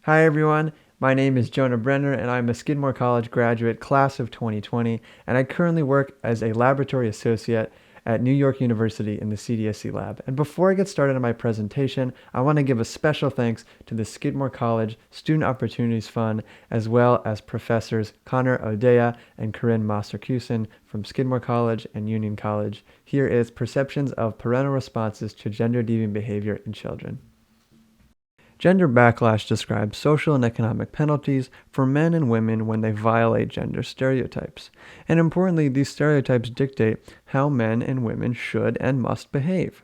Hi everyone, my name is Jonah Brenner and I'm a Skidmore College graduate class of 2020 and I currently work as a laboratory associate at New York University in the CDSC lab. And before I get started on my presentation, I want to give a special thanks to the Skidmore College Student Opportunities Fund as well as professors Connor Odea and Corinne Masterkusen from Skidmore College and Union College. Here is Perceptions of Parental Responses to Gender Deviant Behavior in Children. Gender backlash describes social and economic penalties for men and women when they violate gender stereotypes. And importantly, these stereotypes dictate how men and women should and must behave.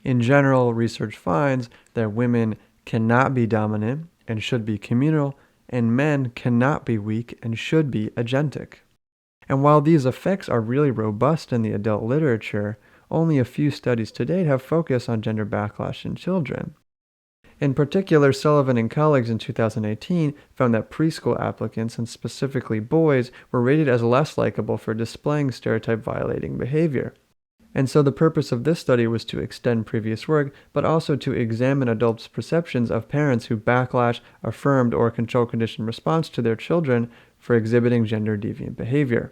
In general, research finds that women cannot be dominant and should be communal, and men cannot be weak and should be agentic. And while these effects are really robust in the adult literature, only a few studies to date have focused on gender backlash in children. In particular, Sullivan and colleagues in 2018 found that preschool applicants, and specifically boys, were rated as less likable for displaying stereotype-violating behavior. And so the purpose of this study was to extend previous work, but also to examine adults' perceptions of parents who backlash, affirmed, or control condition response to their children for exhibiting gender deviant behavior.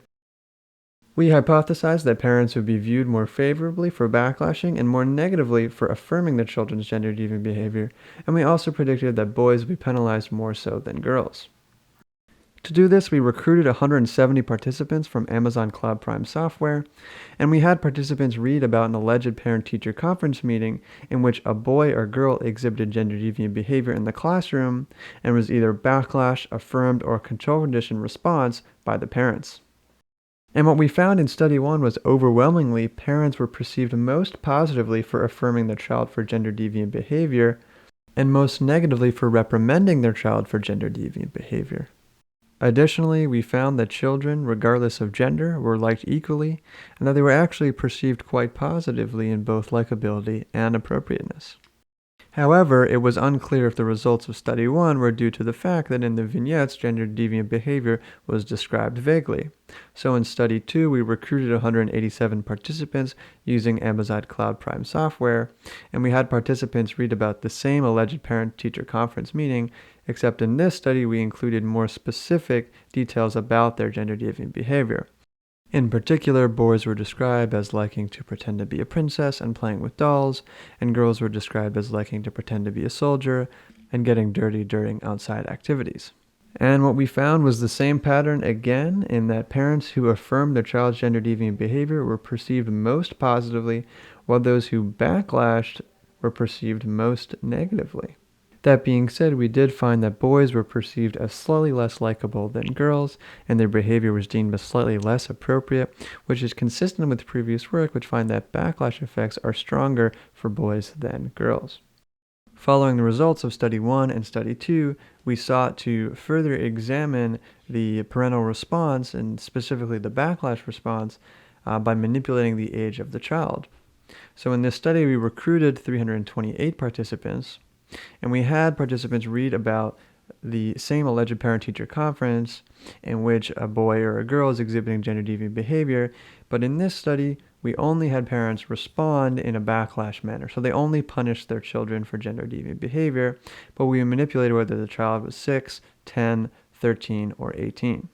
We hypothesized that parents would be viewed more favorably for backlashing and more negatively for affirming their children's gender deviant behavior, and we also predicted that boys would be penalized more so than girls. To do this, we recruited 170 participants from Amazon Cloud Prime software, and we had participants read about an alleged parent-teacher conference meeting in which a boy or girl exhibited gender deviant behavior in the classroom and was either backlash, affirmed, or control condition response by the parents. And what we found in Study 1 was overwhelmingly parents were perceived most positively for affirming their child for gender deviant behavior and most negatively for reprimanding their child for gender deviant behavior. Additionally, we found that children, regardless of gender, were liked equally and that they were actually perceived quite positively in both likability and appropriateness. However, it was unclear if the results of Study 1 were due to the fact that in the vignettes, gender deviant behavior was described vaguely. So in Study 2, we recruited 187 participants using Amazon Cloud Prime software, and we had participants read about the same alleged parent-teacher conference meeting, except in this study we included more specific details about their gender deviant behavior. In particular, boys were described as liking to pretend to be a princess and playing with dolls, and girls were described as liking to pretend to be a soldier and getting dirty during outside activities. And what we found was the same pattern again, in that parents who affirmed their child's gender deviant behavior were perceived most positively, while those who backlashed were perceived most negatively. That being said, we did find that boys were perceived as slightly less likable than girls, and their behavior was deemed as slightly less appropriate, which is consistent with previous work, which find that backlash effects are stronger for boys than girls. Following the results of Study 1 and Study 2, we sought to further examine the parental response, and specifically the backlash response, by manipulating the age of the child. So in this study, we recruited 328 participants, and we had participants read about the same alleged parent-teacher conference in which a boy or a girl is exhibiting gender deviant behavior, but in this study, we only had parents respond in a backlash manner. So they only punished their children for gender deviant behavior, but we manipulated whether the child was 6, 10, 13, or 18.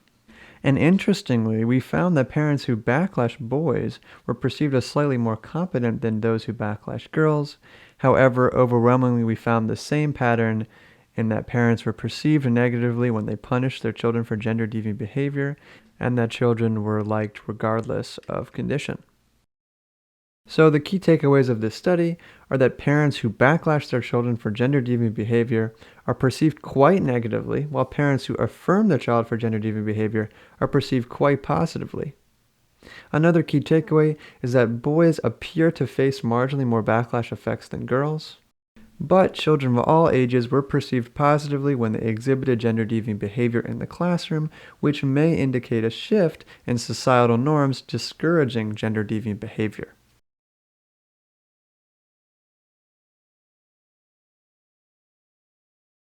And interestingly, we found that parents who backlash boys were perceived as slightly more competent than those who backlash girls. However, overwhelmingly, we found the same pattern in that parents were perceived negatively when they punished their children for gender deviant behavior, and that children were liked regardless of condition. So the key takeaways of this study are that parents who backlash their children for gender deviant behavior are perceived quite negatively, while parents who affirm their child for gender deviant behavior are perceived quite positively. Another key takeaway is that boys appear to face marginally more backlash effects than girls, but children of all ages were perceived positively when they exhibited gender deviant behavior in the classroom, which may indicate a shift in societal norms discouraging gender deviant behavior.